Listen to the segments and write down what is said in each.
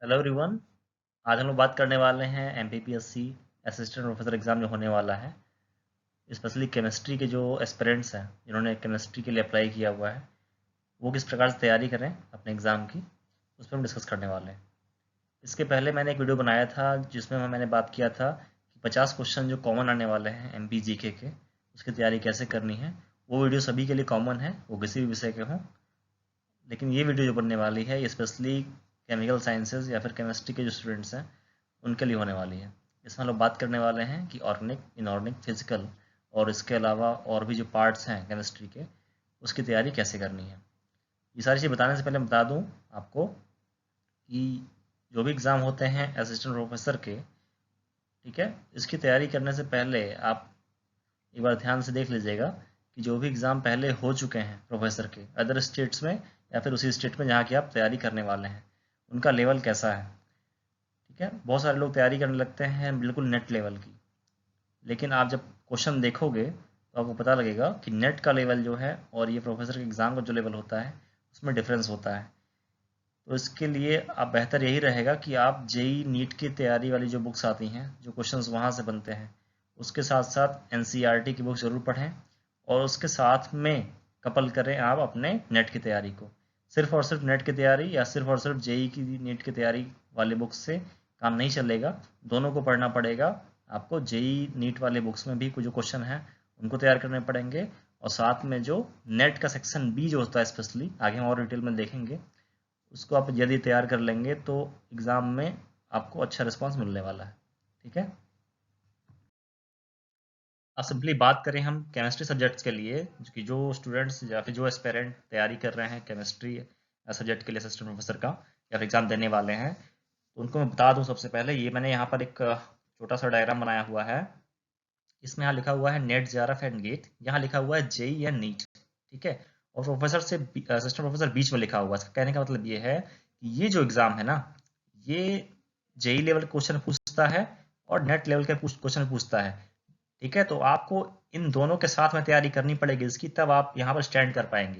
Hello everyone. आज हम लोग बात करने वाले हैं एमपीपीएससी असिस्टेंट प्रोफेसर एग्ज़ाम जो होने वाला है। स्पेशली केमिस्ट्री के जो एस्पिरेंट्स हैं जिन्होंने केमिस्ट्री के लिए अप्लाई किया हुआ है, वो किस प्रकार से तैयारी करें अपने एग्ज़ाम की, उस पर हम डिस्कस करने वाले हैं। इसके पहले मैंने एक वीडियो बनाया था जिसमें मैंने बात किया था कि 50 क्वेश्चन जो कॉमन आने वाले हैं एमपीजीके के, उसकी तैयारी कैसे करनी है। वो वीडियो सभी के लिए कॉमन है, वो किसी भी विषय के हों। लेकिन ये वीडियो जो बनने वाली है ये स्पेशली केमिकल साइंसेज या फिर केमिस्ट्री के जो स्टूडेंट्स हैं उनके लिए होने वाली है। इसमें हम लोग बात करने वाले हैं कि ऑर्गेनिक, इनऑर्गेनिक, फिजिकल और इसके अलावा और भी जो पार्ट्स हैं केमिस्ट्री के, उसकी तैयारी कैसे करनी है। ये सारी चीज़ बताने से पहले बता दूं आपको कि जो भी एग्ज़ाम होते हैं असिस्टेंट प्रोफेसर के, ठीक है, इसकी तैयारी करने से पहले आप एक बार ध्यान से देख लीजिएगा कि जो भी एग्ज़ाम पहले हो चुके हैं प्रोफेसर के अदर स्टेट्स में या फिर उसी स्टेट में जहाँ की आप तैयारी करने वाले हैं, उनका लेवल कैसा है। ठीक है, बहुत सारे लोग तैयारी करने लगते हैं बिल्कुल नेट लेवल की, लेकिन आप जब क्वेश्चन देखोगे तो आपको पता लगेगा कि नेट का लेवल जो है और ये प्रोफेसर के एग्ज़ाम का जो लेवल होता है उसमें डिफरेंस होता है। तो इसके लिए आप बेहतर यही रहेगा कि आप जेई नीट की तैयारी वाली जो बुक्स आती हैं, जो क्वेश्चंस वहाँ से बनते हैं, उसके साथ साथ एनसीईआरटी की बुक ज़रूर पढ़ें और उसके साथ में कपल करें आप अपने नेट की तैयारी को। सिर्फ और सिर्फ नेट की तैयारी या सिर्फ और सिर्फ जेई की नीट की तैयारी वाले बुक्स से काम नहीं चलेगा, दोनों को पढ़ना पड़ेगा। आपको जेई नीट वाले बुक्स में भी कुछ जो क्वेश्चन हैं उनको तैयार करने पड़ेंगे, और साथ में जो नेट का सेक्शन बी जो होता है स्पेशली, आगे हम और डिटेल में देखेंगे, उसको आप यदि तैयार कर लेंगे तो एग्ज़ाम में आपको अच्छा रिस्पांस मिलने वाला है। ठीक है, अब सिंपली बात करें हम केमिस्ट्री सब्जेक्ट्स के लिए, कि जो स्टूडेंट्स या फिर जो एस्पेरेंट तैयारी कर रहे हैं केमिस्ट्री सब्जेक्ट के लिए असिस्टेंट प्रोफेसर का या फिर एग्ज़ाम देने वाले हैं, तो उनको मैं बता दूं सबसे पहले, ये मैंने यहाँ पर एक छोटा सा डायग्राम बनाया हुआ है। इसमें यहाँ लिखा हुआ है नेट, जेआरएफ एंड गेट, यहाँ लिखा हुआ है जेई या नीट। ठीक है, और प्रोफेसर से असिस्टेंट प्रोफेसर बीच में लिखा हुआ है। इसका कहने का मतलब ये है कि ये जो एग्ज़ाम है ना, ये जेई लेवल के क्वेश्चन पूछता है और नेट लेवल के क्वेश्चन पूछता है। ठीक है, तो आपको इन दोनों के साथ में तैयारी करनी पड़ेगी इसकी, तब आप यहाँ पर स्टैंड कर पाएंगे।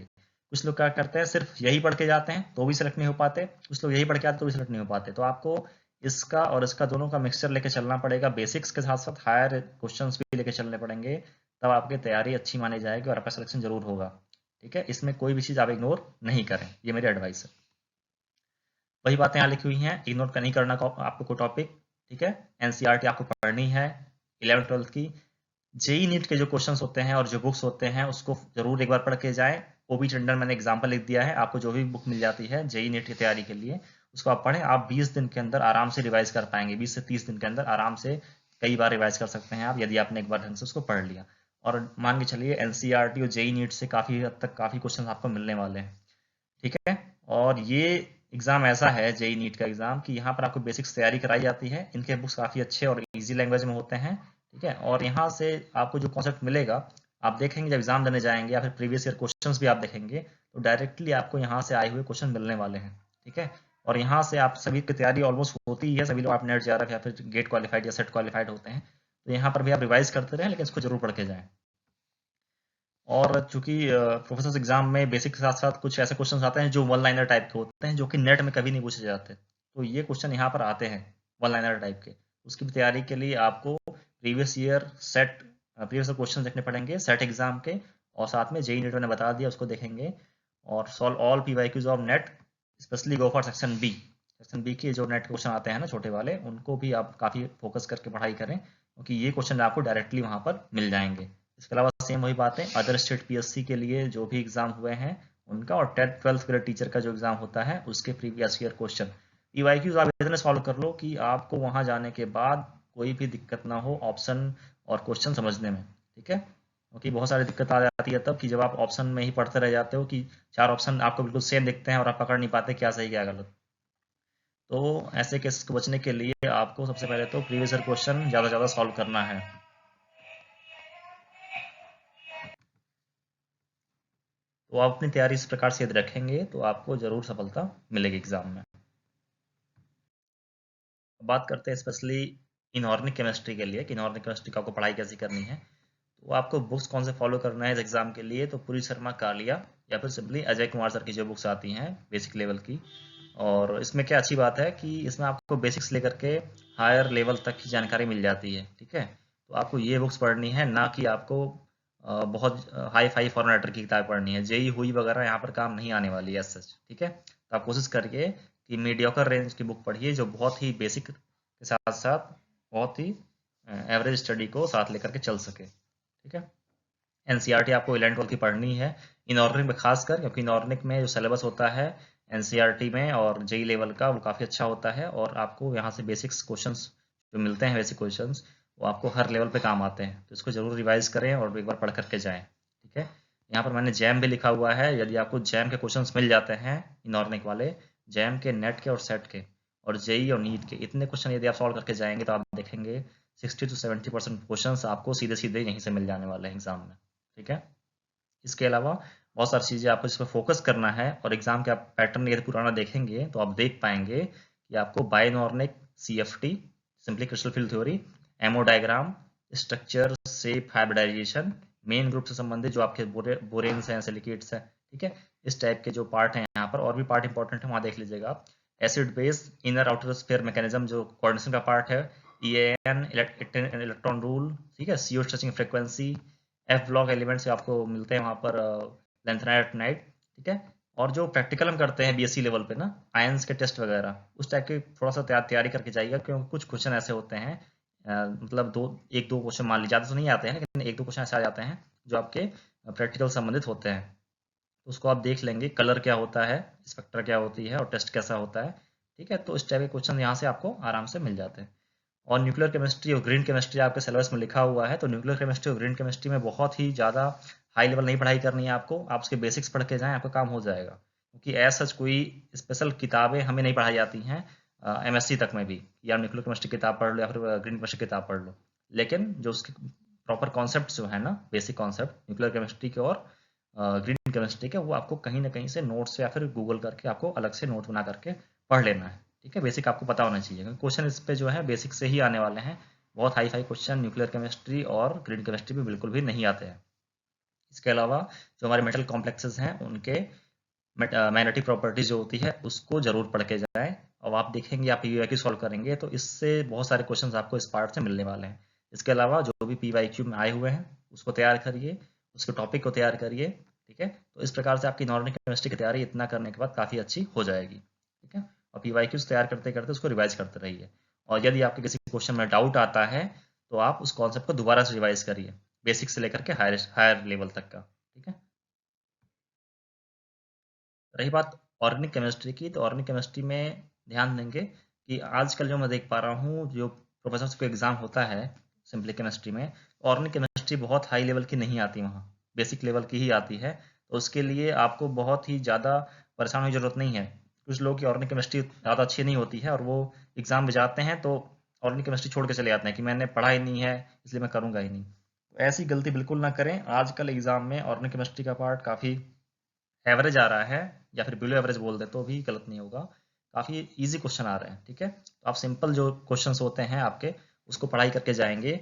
कुछ लोग क्या करते हैं, सिर्फ यही पढ़ के जाते हैं तो भी सेलेक्ट नहीं हो पाते, कुछ लोग यही पढ़ के आते तो भी सेलेक्ट नहीं हो पाते। तो आपको इसका और इसका दोनों का मिक्सचर लेके चलना पड़ेगा, बेसिक्स के साथ साथ हायर क्वेश्चंस भी लेके चलने पड़ेंगे, तब आपकी तैयारी अच्छी मानी जाएगी और आपका सिलेक्शन जरूर होगा। ठीक है, इसमें कोई भी चीज़ आप इग्नोर नहीं करें, ये मेरी एडवाइस है। वही बातें यहाँ लिखी हुई हैं, इग्नोर नहीं करना आपको कोई टॉपिक। ठीक है, एनसीईआरटी आपको पढ़नी है 11 12 की। जेई नीट के जो क्वेश्चंस होते हैं और जो बुक्स होते हैं उसको जरूर एक बार पढ़ के जाएं। ओबी टंडन मैंने एग्जांपल लिख दिया है, आपको जो भी बुक मिल जाती है जेई नीट की तैयारी के लिए उसको आप पढ़ें। आप 20 दिन के अंदर आराम से रिवाइज कर पाएंगे, 20 से 30 दिन के अंदर आराम से कई बार रिवाइज कर सकते हैं आप, यदि आपने एक बार ढंग से उसको पढ़ लिया। और मान के चलिए एनसीईआरटी और जेई नीट से काफ़ी हद तक काफ़ी क्वेश्चन आपको मिलने वाले हैं। ठीक है, और ये एग्ज़ाम ऐसा है जेई नीट का एग्ज़ाम कि यहाँ पर आपको बेसिक्स तैयारी कराई जाती है, इनके बुक्स काफ़ी अच्छे और इजी लैंग्वेज में होते हैं। ठीक है, और यहाँ से आपको जो कॉन्सेप्ट मिलेगा, आप देखेंगे जब एग्ज़ाम देने जाएंगे या फिर प्रीवियस ईयर क्वेश्चंस भी आप देखेंगे तो डायरेक्टली आपको यहाँ से आए हुए क्वेश्चन मिलने वाले हैं। ठीक है, और यहाँ से आप सभी की तैयारी ऑलमोस्ट होती ही है, सभी लोग आप नेट जेआरएफ या फिर गेट क्वालिफाइड या सेट क्वालिफाइड होते हैं, तो यहाँ पर भी आप रिवाइज करते रहें, लेकिन इसको जरूर पढ़ के जाएँ। और चूंकि प्रोफेसर एग्जाम में बेसिक के साथ साथ कुछ ऐसे क्वेश्चन आते हैं जो वन लाइनर टाइप के होते हैं, जो कि नेट में कभी नहीं पूछे जाते, तो ये क्वेश्चन यहाँ पर आते हैं वन लाइनर टाइप के। उसकी भी तैयारी के लिए आपको प्रीवियस क्वेश्चन देखने पड़ेंगे सेट एग्जाम के, और साथ में जेई नेट मैंने बता दिया उसको देखेंगे, और solve all PYQs of NET, specially go for section B के जो नेट क्वेश्चन आते हैं ना छोटे वाले, उनको भी आप काफ़ी फोकस करके पढ़ाई करें, क्योंकि ये क्वेश्चन आपको डायरेक्टली वहाँ पर मिल जाएंगे। इसके अलावा सेम वही बातें अदर स्टेट पीएससी के लिए जो भी एग्जाम हुए हैं उनका, और 10th 12th ग्रेड टीचर का जो एग्जाम होता है उसके प्रीवियस ईयर क्वेश्चन पीवाईक्यूज आप इतने सॉल्व कर लो कि आपको वहां जाने के बाद कोई भी दिक्कत ना हो ऑप्शन और क्वेश्चन समझने में। ठीक है, क्योंकि बहुत सारी दिक्कत आ जाती है तब कि जब आप ऑप्शन में ही पढ़ते रह जाते हो कि चार ऑप्शन आपको बिल्कुल सेम दिखते हैं और आप पकड़ नहीं पाते क्या सही क्या गलत। तो ऐसे केस को बचने के लिए आपको सबसे पहले तो प्रीवियस ईयर क्वेश्चन ज़्यादा से ज़्यादा सॉल्व करना है। तो आप अपनी तैयारी इस प्रकार से यदि रखेंगे तो आपको ज़रूर सफलता मिलेगी एग्जाम में। बात करते हैं स्पेशली इनऑर्गेनिक केमिस्ट्री के लिए कि इनऑर्गेनिक केमिस्ट्री का आपको पढ़ाई कैसे करनी है। तो आपको बुक्स कौन से फॉलो करना है इस एग्ज़ाम के लिए, तो पूरी शर्मा कालिया या फिर सिंपली अजय कुमार सर की जो बुक्स आती हैं बेसिक लेवल की, और इसमें क्या अच्छी बात है कि इसमें आपको बेसिक्स लेकर के हायर लेवल तक की जानकारी मिल जाती है, ठीक है। तो आपको ये बुक्स पढ़नी है, ना कि आपको बहुत हाई फाई फॉर्मेटर की किताब पढ़नी है। जेई हुई वगैरह यहाँ पर काम नहीं आने वाली है सच, ठीक है। तो आप कोशिश करिए कि मीडियोकर रेंज की बुक पढ़िए, जो बहुत ही बेसिक के साथ साथ बहुत ही एवरेज स्टडी को साथ लेकर के चल सके, ठीक है। एनसीईआरटी आपको 11th-12th की पढ़नी है, इनऑर्गेनिक में खासकर, क्योंकि इनऑर्गेनिक में जो सिलेबस होता है एनसीईआरटी में और जेई लेवल का, वो काफ़ी अच्छा होता है और आपको यहाँ से बेसिक्स क्वेश्चंस जो मिलते हैं, बेसिक क्वेश्चंस, वो आपको हर लेवल पे काम आते हैं। तो इसको जरूर रिवाइज करें और एक बार पढ़ करके जाएं, ठीक है। यहाँ पर मैंने जैम भी लिखा हुआ है, यदि आपको जैम के क्वेश्चन मिल जाते हैं इनऑर्गेनिक वाले, जैम के, नेट के और सेट के और जेई और नीट के, इतने क्वेश्चन यदि आप सॉल्व करके जाएंगे तो आप देखेंगे 60 to 70% क्वेश्चन आपको सीधे सीधे यहीं से मिल जाने वाले हैं एग्जाम में, ठीक है। इसके अलावा बहुत सारी चीज़ें आपको इस पर फोकस करना है और एग्जाम के आप पैटर्न यदि पुराना देखेंगे तो आप देख पाएंगे कि आपको बाइनॉर्निक, CFT, simply crystal field theory, MO diagram, structure, shape, hybridisation, main group से संबंधित जो आपके बोरेन्स हैं, सिलिकेट्स हैं, ठीक है, इस टाइप के जो पार्ट हैं यहाँ पर, और भी पार्ट इंपॉर्टेंट है वहाँ देख लीजिएगा आप। Acid base, inner outer sphere mechanism जो कोऑर्डिनेशन का पार्ट है, ईएन, इलेक्ट्रॉन रूल, ठीक है, CO stretching frequency, F block elements आपको मिलते हैं वहाँ पर, लेंथनाइट, नाइट, ठीक है। और जो प्रैक्टिकल हम करते हैं बीएससी लेवल पे ना, आयंस के टेस्ट वगैरह, उस टाइप के थोड़ा सा तैयारी करके जाइएगा, क्योंकि कुछ क्वेश्चन ऐसे होते हैं, मतलब एक दो क्वेश्चन मान लीजिए, ज़्यादा तो नहीं आते हैं लेकिन एक दो क्वेश्चन ऐसे आ जाते हैं जो आपके प्रैक्टिकल संबंधित होते हैं। तो उसको आप देख लेंगे, कलर क्या होता है, स्पेक्ट्रा क्या होती है और टेस्ट कैसा होता है, ठीक है। तो इस टाइप के क्वेश्चन यहाँ से आपको आराम से मिल जाते हैं। और न्यूक्लियर केमिस्ट्री और ग्रीन केमिस्ट्री आपके सिलेबस में लिखा हुआ है, तो न्यूक्लियर केमिस्ट्री और ग्रीन केमिस्ट्री में बहुत ही ज़्यादा हाई लेवल नहीं पढ़ाई करनी है आपको, आप उसके बेसिक्स पढ़ के जाएं, आपका काम हो जाएगा। क्योंकि ऐसा कोई स्पेशल किताबें हमें नहीं पढ़ाई जाती हैं एमएससी तक में भी, या न्यूक्लियर केमिस्ट्री किताब पढ़ लो या फिर ग्रीन केमिस्ट्री किताब पढ़ लो, लेकिन जो उसके प्रॉपर कॉन्सेप्ट जो है ना, बेसिक कॉन्सेप्ट न्यूक्लियर केमिस्ट्री के और ग्रीन केमिस्ट्री के, वो आपको कहीं ना कहीं से नोट्स या फिर गूगल करके आपको अलग से नोट बना करके पढ़ लेना है, ठीक है। बेसिक आपको पता होना चाहिए, क्योंकि क्वेश्चन इस पे जो है बेसिक से ही आने वाले हैं। बहुत hi fi question nuclear chemistry और ग्रीन केमिस्ट्री में बिल्कुल भी नहीं आते हैं। इसके अलावा जो हमारे मेटल कॉम्प्लेक्सेस हैं उनके मैग्नेटिक प्रॉपर्टीज जो होती है उसको जरूर पढ़ के जाएं, और आप देखेंगे, आप पीवाईक्यू सॉल्व करेंगे तो इससे बहुत सारे क्वेश्चंस आपको इस पार्ट से मिलने वाले हैं। इसके अलावा जो भी पीवाईक्यू में आए हुए हैं उसको तैयार करिए, उसके टॉपिक को तैयार करिए, ठीक है। तो इस प्रकार से आपकी इनऑर्गेनिक केमिस्ट्री की तैयारी इतना करने के बाद काफ़ी अच्छी हो जाएगी, ठीक है। और पीवाईक्यूज तैयार करते करते उसको रिवाइज करते रहिए, और यदि आपके किसी क्वेश्चन में डाउट आता है तो आप उस कॉन्सेप्ट को दोबारा से रिवाइज करिए, बेसिक से लेकर के हायर लेवल तक का, ठीक है। रही बात ऑर्गेनिक केमिस्ट्री की, तो ऑर्गेनिक केमिस्ट्री में ध्यान देंगे कि आजकल जो मैं देख पा रहा हूँ, जो प्रोफेसर्स को एग्ज़ाम होता है सिंपली केमिस्ट्री में, ऑर्गेनिक केमिस्ट्री बहुत हाई लेवल की नहीं आती वहाँ, बेसिक लेवल की ही आती है। तो उसके लिए आपको बहुत ही ज़्यादा परेशान होने की ज़रूरत नहीं है। कुछ लोग की ऑर्गेनिक केमिस्ट्री ज़्यादा अच्छी नहीं होती है और वो एग्ज़ाम में जाते हैं तो ऑर्गेनिक केमिस्ट्री छोड़ के चले जाते हैं कि मैंने पढ़ा ही नहीं है इसलिए मैं करूँगा ही नहीं। तो ऐसी गलती बिल्कुल ना करें। आजकल एग्ज़ाम में ऑर्गेनिक केमिस्ट्री का पार्ट काफ़ी एवरेज आ रहा है, या फिर बिलो एवरेज बोल दे तो भी गलत नहीं होगा, काफ़ी इजी क्वेश्चन आ रहे हैं, ठीक है। तो आप सिंपल जो क्वेश्चंस होते हैं आपके, उसको पढ़ाई करके जाएंगे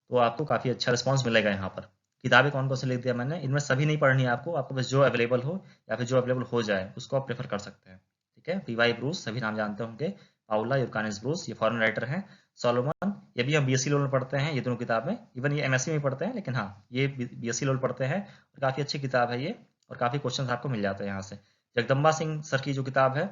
तो आपको काफ़ी अच्छा रिस्पांस मिलेगा। यहाँ पर किताबें कौन कौन सी लिख दिया मैंने, इनमें सभी नहीं पढ़नी है आपको, आपको बस जो अवेलेबल हो या फिर जो अवेलेबल हो जाए उसको आप प्रेफर कर सकते हैं, ठीक है। पीवाई ब्रूस सभी नाम जानते होंगे, पाउला यूरकानिस ब्रूस, ये फॉरेन राइटर हैं। सोलोमन, ये भी हम बीएससी लेवल में पढ़ते हैं, ये दोनों किताबें, इवन ये एमएससी में पढ़ते हैं, लेकिन हाँ ये बीएससी लेवल पढ़ते हैं और काफ़ी अच्छी किताब है ये, और काफ़ी क्वेश्चंस आपको मिल जाते हैं यहाँ से। जगदम्बा सिंह सर की जो किताब है,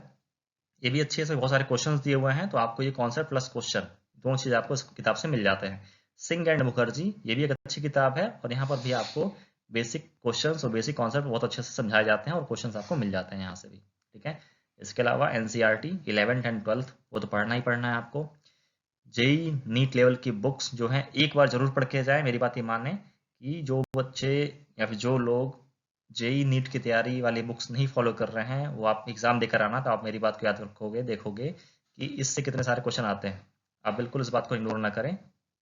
ये भी अच्छी है, इसमें बहुत सारे क्वेश्चंस दिए हुए हैं, तो आपको ये कॉन्सेप्ट प्लस क्वेश्चन दोनों चीज़ आपको इस किताब से मिल जाते हैं। सिंह एंड मुखर्जी, ये भी एक अच्छी किताब है, और यहाँ पर भी आपको बेसिक क्वेश्चंस और बेसिक कॉन्सेप्ट बहुत अच्छे से समझाए जाते हैं और क्वेश्चंस आपको मिल जाते हैं यहाँ से भी, ठीक है। इसके अलावा एनसीईआरटी 11th एंड 12th वो तो पढ़ना ही पढ़ना है आपको। जेई नीट लेवल की बुक्स जो हैं एक बार जरूर पढ़ के जाए, मेरी बात ये माने कि जो बच्चे या फिर जो लोग जेई नीट की तैयारी वाली बुक्स नहीं फॉलो कर रहे हैं, वो आप एग्जाम देकर आना, तो आप मेरी बात को याद रखोगे, देखोगे कि इससे कितने सारे क्वेश्चन आते हैं। आप बिल्कुल इस बात को इग्नोर ना करें।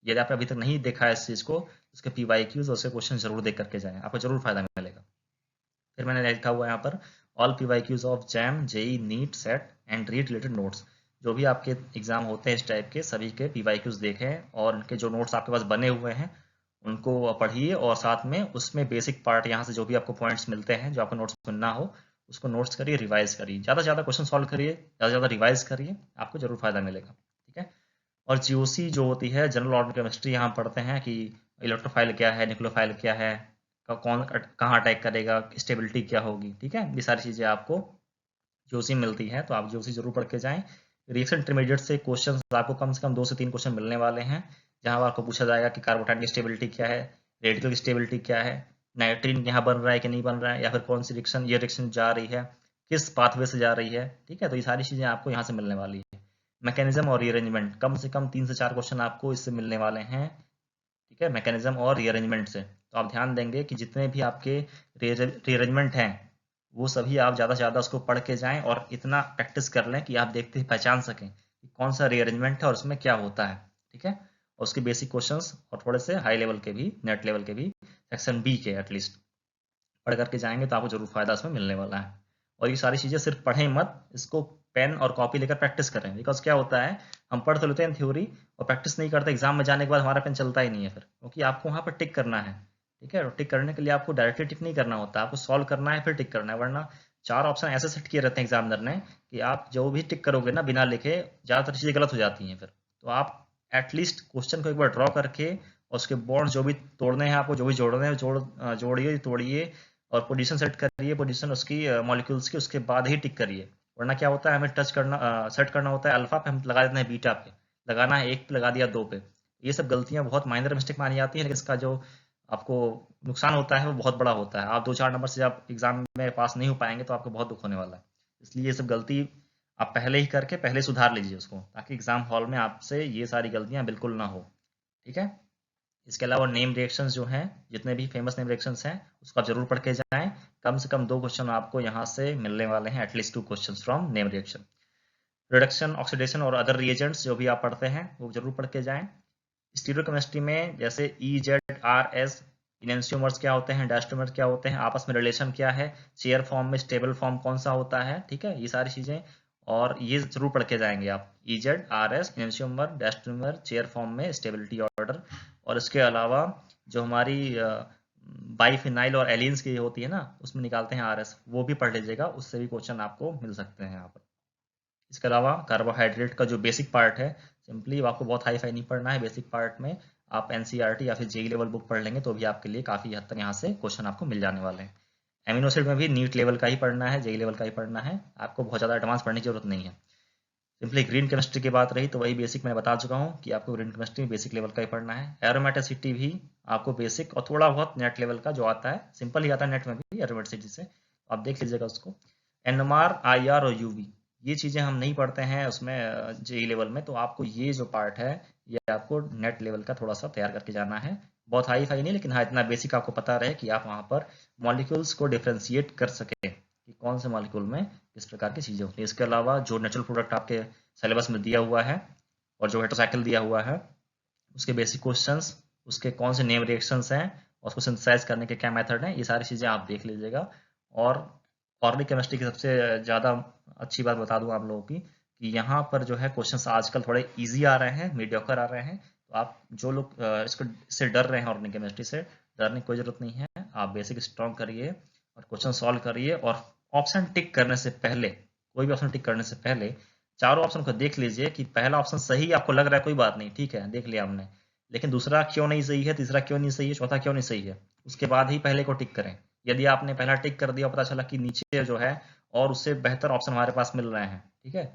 यदि आपने अभी तक नहीं देखा है इस चीज़ को, उसके पीवाईक्यूज और उसके क्वेश्चन जरूर देख करके जाएं, आपको जरूर फायदा मिलेगा। फिर मैंने लिखा हुआ है यहाँ पर all PYQs of JAM, JE, NEET, SET and read related notes. जो भी आपके एग्जाम होते हैं इस टाइप के, सभी के पीवाईक्यूज देखें और उनके जो नोट्स आपके पास बने हुए हैं उनको पढ़िए, और साथ में उसमें बेसिक पार्ट यहाँ से जो भी आपको पॉइंट्स मिलते हैं जो आपको नोट्स में ना हो उसको नोट्स करिए, रिवाइज करिए, ज़्यादा से ज़्यादा क्वेश्चन सॉल्व करिए, ज़्यादा से ज़्यादा रिवाइज करिए, आपको जरूर फायदा मिलेगा। ठीक है। और जीओसी जो होती है, जनरल ऑर्गेनिक केमिस्ट्री, यहाँ पढ़ते हैं कि इलेक्ट्रोफाइल क्या है, न्यूक्लियोफाइल क्या है, कौन कहाँ अटैक करेगा, स्टेबिलिटी क्या होगी। ठीक है, ये सारी चीज़ें आपको जीओसी मिलती है, तो आप जीओसी जरूर पढ़ के जाएं। रिएक्शन इंटरमीडिएट से क्वेश्चन आपको कम से कम 2 से 3 क्वेश्चन मिलने वाले हैं, जहां आपको पूछा जाएगा कि कार्बोटाइल की स्टेबिलिटी क्या है, रेडिकल की स्टेबिलिटी क्या है, नाइट्रीन यहाँ बन रहा है कि नहीं बन रहा है, या फिर कौन सी रिएक्शन ये रिएक्शन जा रही है, किस पाथवे से जा रही है। ठीक है, तो ये सारी चीज़ें आपको यहाँ से मिलने वाली है। मैकेनिज्म और रीअरेंजमेंट, कम से कम 3 से 4 क्वेश्चन आपको इससे मिलने वाले हैं। ठीक है, मैकेनिज्म और रीअरेंजमेंट से। तो आप ध्यान देंगे कि जितने भी आपके रीअरेंजमेंट हैं, वो सभी आप ज़्यादा से ज़्यादा उसको पढ़ के जाएं और इतना प्रैक्टिस कर लें कि आप देखते ही पहचान सकें कि कौन सा रीअरेंजमेंट है और उसमें क्या होता है। ठीक है, और उसके बेसिक क्वेश्चंस और थोड़े से हाई लेवल के भी, नेट लेवल के भी, सेक्शन बी के एटलीस्ट पढ़ करके जाएंगे तो आपको जरूर फायदा इसमें मिलने वाला है। और ये सारी चीज़ें सिर्फ पढ़ें मत, इसको पेन और कॉपी लेकर प्रैक्टिस करें। बिकॉज क्या होता है, हम पढ़ तो लेते हैं थ्योरी और प्रैक्टिस नहीं करते, एग्जाम में जाने के बाद हमारा पेन चलता ही नहीं है फिर, क्योंकि आपको वहाँ पर टिक करना है। ठीक है, और टिक करने के लिए आपको डायरेक्टली टिक नहीं करना होता, आपको सॉल्व करना है फिर टिक करना है। वरना 4 ऑप्शन ऐसे सेट किए रहते हैं एग्जामिनर ने कि आप जो भी टिक करोगे ना बिना लिखे, ज़्यादातर चीज़ें गलत हो जाती हैं फिर। तो आप एटलीस्ट क्वेश्चन को एक बार ड्रॉ करके और उसके बॉन्ड जो भी तोड़ने हैं आपको, जो भी जोड़ने हैं जोड़िए तोड़िए, और पोजीशन सेट करिए, पोजीशन उसकी मॉलिक्यूल्स की, उसके बाद ही टिक करिए। वरना क्या होता है, हमें टच करना सेट करना होता है अल्फा पे, हम लगा देते हैं बीटा पे, लगाना है 1 पे लगा दिया 2 पे। ये सब गलतियां बहुत माइनर मिस्टेक मानी जाती है, लेकिन इसका जो आपको नुकसान होता है वो बहुत बड़ा होता है। आप 2-4 नंबर से जब एग्जाम में पास नहीं हो पाएंगे तो आपको बहुत दुख होने वाला है। इसलिए ये सब गलती आप पहले ही करके पहले सुधार लीजिए उसको, ताकि एग्जाम हॉल में आपसे ये सारी गलतियां बिल्कुल ना हो। ठीक है। इसके अलावा नेम रिएक्शंस जो हैं, जितने भी फेमस नेम रिएक्शंस हैं, उसको आप जरूर पढ़ के जाएं। कम से कम 2 क्वेश्चन आपको यहाँ से मिलने वाले हैं, at least 2 questions from name reaction. Reduction, oxidation और अदर रिएजेंट्स जो भी आप पढ़ते हैं वो जरूर पढ़ के जाएं। स्टीरियोकेमिस्ट्री में जैसे EZRS, इनेंशियोमर्स क्या होते हैं, डायस्टोमर्स क्या होते हैं, आपस में रिलेशन क्या है, चेयर फॉर्म में स्टेबल फॉर्म कौन सा होता है। ठीक है, ये सारी चीज़ें और ये जरूर पढ़ के जाएंगे आप। EZRS, इनेंशियोमर, डायस्टोमर, चेयर फॉर्म में स्टेबिलिटी ऑर्डर। और इसके अलावा जो हमारी बाईफिनाइल और एलियंस की होती है ना, उसमें निकालते हैं RS, वो भी पढ़ लीजिएगा, उससे भी क्वेश्चन आपको मिल सकते हैं यहाँ पर। इसके अलावा कार्बोहाइड्रेट का जो बेसिक पार्ट है, सिंपली आपको बहुत हाई फाई नहीं पढ़ना है। बेसिक पार्ट में आप NCERT या फिर जेई लेवल बुक पढ़ लेंगे तो भी आपके लिए काफ़ी हद तक यहाँ से क्वेश्चन आपको मिल जाने वाले हैं। एमिनो एसिड में भी नीट लेवल का ही पढ़ना है, जेई लेवल का ही पढ़ना है, आपको बहुत ज़्यादा एडवांस पढ़ने की जरूरत नहीं है। सिंपली ग्रीन केमिस्ट्री की बात रही तो वही बेसिक मैंने बता चुका हूँ कि आपको ग्रीन केमिस्ट्री में बेसिक लेवल का ही पढ़ना है। एरोमेटिसिटी भी आपको बेसिक और थोड़ा बहुत नेट लेवल का जो आता है, सिंपल ही आता है नेट में भी एरोमेटिसिटी से, आप देख लीजिएगा उसको। NMR, IR और UV, ये चीज़ें हम नहीं पढ़ते हैं उसमें जेई लेवल में, तो आपको ये जो पार्ट है ये आपको नेट लेवल का थोड़ा सा तैयार करके जाना है। बहुत हाई फाई नहीं, लेकिन हाँ इतना बेसिक आपको पता रहे कि आप वहाँ पर मॉलिक्यूल्स को डिफ्रेंशिएट कर सके कि कौन से मॉलिक्यूल में किस प्रकार की चीज़ें होती हैं। इसके अलावा जो नेचुरल प्रोडक्ट आपके सिलेबस में दिया हुआ है और जो हेटेरोसाइकिल दिया हुआ है, उसके बेसिक क्वेश्चंस, उसके कौन से नेम रिएक्शंस हैं और उसको सिंथेसाइज करने के क्या मेथड हैं, ये सारी चीज़ें आप देख लीजिएगा। और ऑर्गेनिक केमिस्ट्री की सबसे ज़्यादा अच्छी बात बता दूं आप लोगों की कि यहाँ पर जो है क्वेश्चंस आजकल थोड़े इजी आ रहे हैं, मीडियोकर आ रहे हैं। तो आप जो लोग इससे डर रहे हैं, ऑर्गेनिक केमिस्ट्री से डरने की कोई ज़रूरत नहीं है। आप बेसिक स्ट्रॉन्ग करिए और क्वेश्चन सॉल्व करिए, और ऑप्शन टिक करने से पहले, कोई भी ऑप्शन टिक करने से पहले चारों ऑप्शन को देख लीजिए कि पहला ऑप्शन सही आपको लग रहा है, कोई बात नहीं, ठीक है देख लिया हमने, लेकिन दूसरा क्यों नहीं सही है, तीसरा क्यों नहीं सही है, चौथा क्यों नहीं सही है, उसके बाद ही पहले को टिक करें। यदि आपने पहला टिक कर दिया, पता चला कि नीचे जो है और उससे बेहतर ऑप्शन हमारे पास मिल रहे हैं, ठीक है,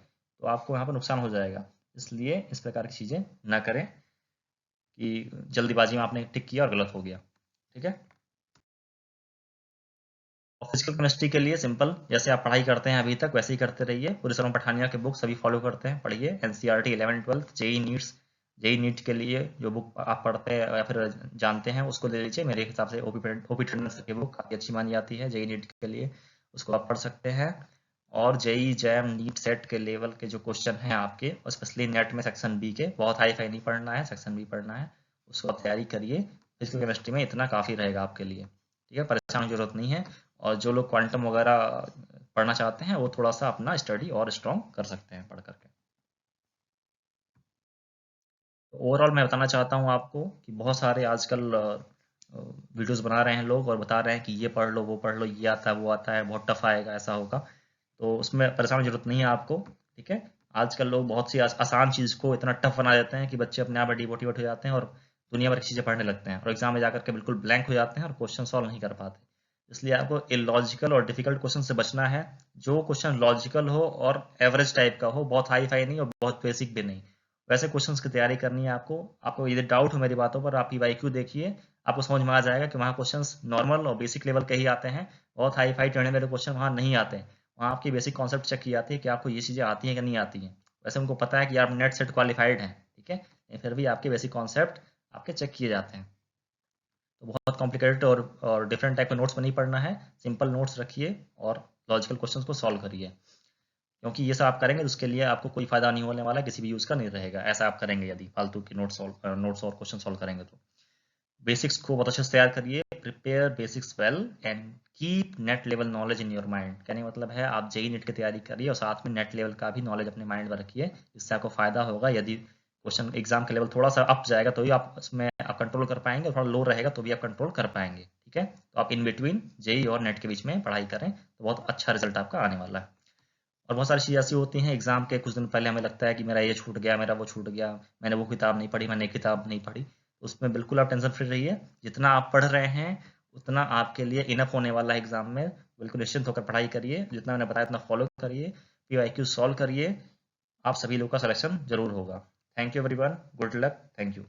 तो आपको यहाँ पर नुकसान हो जाएगा। इसलिए इस प्रकार की चीज़ें ना करें कि जल्दीबाजी में आपने टिक किया और गलत हो गया। ठीक है। और फिजिकल केमिस्ट्री के लिए सिंपल, जैसे आप पढ़ाई करते हैं अभी तक वैसे ही करते रहिए। पूरी शर्मा पठानिया के बुक सभी फॉलो करते हैं, पढ़िए। NCERT 11-12 जेई नीट के लिए जो बुक आप पढ़ते हैं या फिर जानते हैं उसको ले लीजिए। मेरे हिसाब से ओपी टंडन सर की बुक काफ़ी अच्छी मानी जाती है जेई नीट के लिए, उसको आप पढ़ सकते हैं। और जेई जैम नीट सेट के लेवल के जो क्वेश्चन हैं आपके, और स्पेशली नेट में सेक्शन बी के, बहुत हाई फाई नहीं पढ़ना है, सेक्शन बी पढ़ना है, उसको आप तैयारी करिए। फिजिकल केमिस्ट्री में इतना काफ़ी रहेगा आपके लिए, ठीक है, परेशान की जरूरत नहीं है। और जो लोग क्वांटम वगैरह पढ़ना चाहते हैं वो थोड़ा सा अपना स्टडी और स्ट्रॉन्ग कर सकते हैं पढ़ करके। ओवरऑल मैं बताना चाहता हूँ आपको कि बहुत सारे आजकल वीडियोस बना रहे हैं लोग और बता रहे हैं कि ये पढ़ लो, वो पढ़ लो, ये आता है, वो आता है, बहुत टफ आएगा, ऐसा होगा। तो उसमें परेशान होने की जरूरत नहीं है आपको, ठीक है। आजकल लोग बहुत सी आसान चीज़ को इतना टफ बना देते हैं कि बच्चे अपने आप डिमोटिवेट हो जाते हैं और दुनिया भर की चीज़ें पढ़ने लगते हैं और एग्जाम में जाकर के बिल्कुल ब्लैंक हो जाते हैं और क्वेश्चन सॉल्व नहीं कर पाते। इसलिए आपको इलॉजिकल और डिफिकल्ट क्वेश्चन से बचना है। जो क्वेश्चन लॉजिकल हो और एवरेज टाइप का हो, बहुत हाई फाई नहीं और बहुत बेसिक भी नहीं, वैसे क्वेश्चंस की तैयारी करनी है आपको। आपको यदि डाउट हो मेरी बातों पर, आप पीवाईक्यू देखिए, आपको समझ में आ जाएगा कि वहाँ क्वेश्चंस नॉर्मल और बेसिक लेवल के ही आते हैं। बहुत हाई फाई टेढ़े मेढ़े क्वेश्चन वहाँ नहीं आते हैं। वहाँ आपकी बेसिक कॉन्सेप्ट चेक की जाती है कि आपको ये चीज़ें आती हैं कि नहीं आती हैं। वैसे उनको पता है कि आप नेट सेट क्वालिफाइड हैं, ठीक है, लेकिन फिर भी आपके बेसिक कॉन्सेप्ट आपके चेक किए जाते हैं। तो बहुत कॉम्प्लिकेटेड और डिफरेंट टाइप के नोट्स में नहीं पढ़ना है। सिंपल नोट्स रखिए और लॉजिकल क्वेश्चंस को सॉल्व करिए, क्योंकि ये सब आप करेंगे तो उसके लिए आपको कोई फायदा नहीं होने वाला, किसी भी यूज़ का नहीं रहेगा ऐसा आप करेंगे यदि फालतू की नोट्स और क्वेश्चन सॉल्व करेंगे तो। बेसिक्स को बहुत अच्छे से तैयार करिए, prepare basics well and keep net level knowledge in your mind. कहने का मतलब है आप जेई नेट की तैयारी करिए और साथ में नेट लेवल का भी नॉलेज अपने माइंड में रखिए। इससे आपको फायदा होगा। यदि क्वेश्चन एग्जाम का लेवल थोड़ा सा अप जाएगा तो ही आप उसमें आप कंट्रोल कर पाएंगे, और थोड़ा लो रहेगा तो भी आप कंट्रोल कर पाएंगे, ठीक है। तो आप इन बिटवीन जेई और नेट के बीच में पढ़ाई करें तो बहुत अच्छा रिजल्ट आपका आने वाला है। और बहुत सारी चीज़ें ऐसी होती हैं एग्जाम के कुछ दिन पहले हमें लगता है कि मेरा ये छूट गया, मेरा वो छूट गया, मैंने वो किताब नहीं पढ़ी, मैंने किताब नहीं पढ़ी। उसमें बिल्कुल आप टेंशन फ्री रहिए। जितना आप पढ़ रहे हैं उतना आपके लिए इनफ होने वाला है एग्जाम में। बिल्कुल निश्चिंत होकर पढ़ाई करिए, जितना मैंने बताया उतना फॉलो करिए, पीवाईक्यू सॉल्व करिए। आप सभी लोग का सिलेक्शन जरूर होगा। Thank you everyone, good luck, thank you.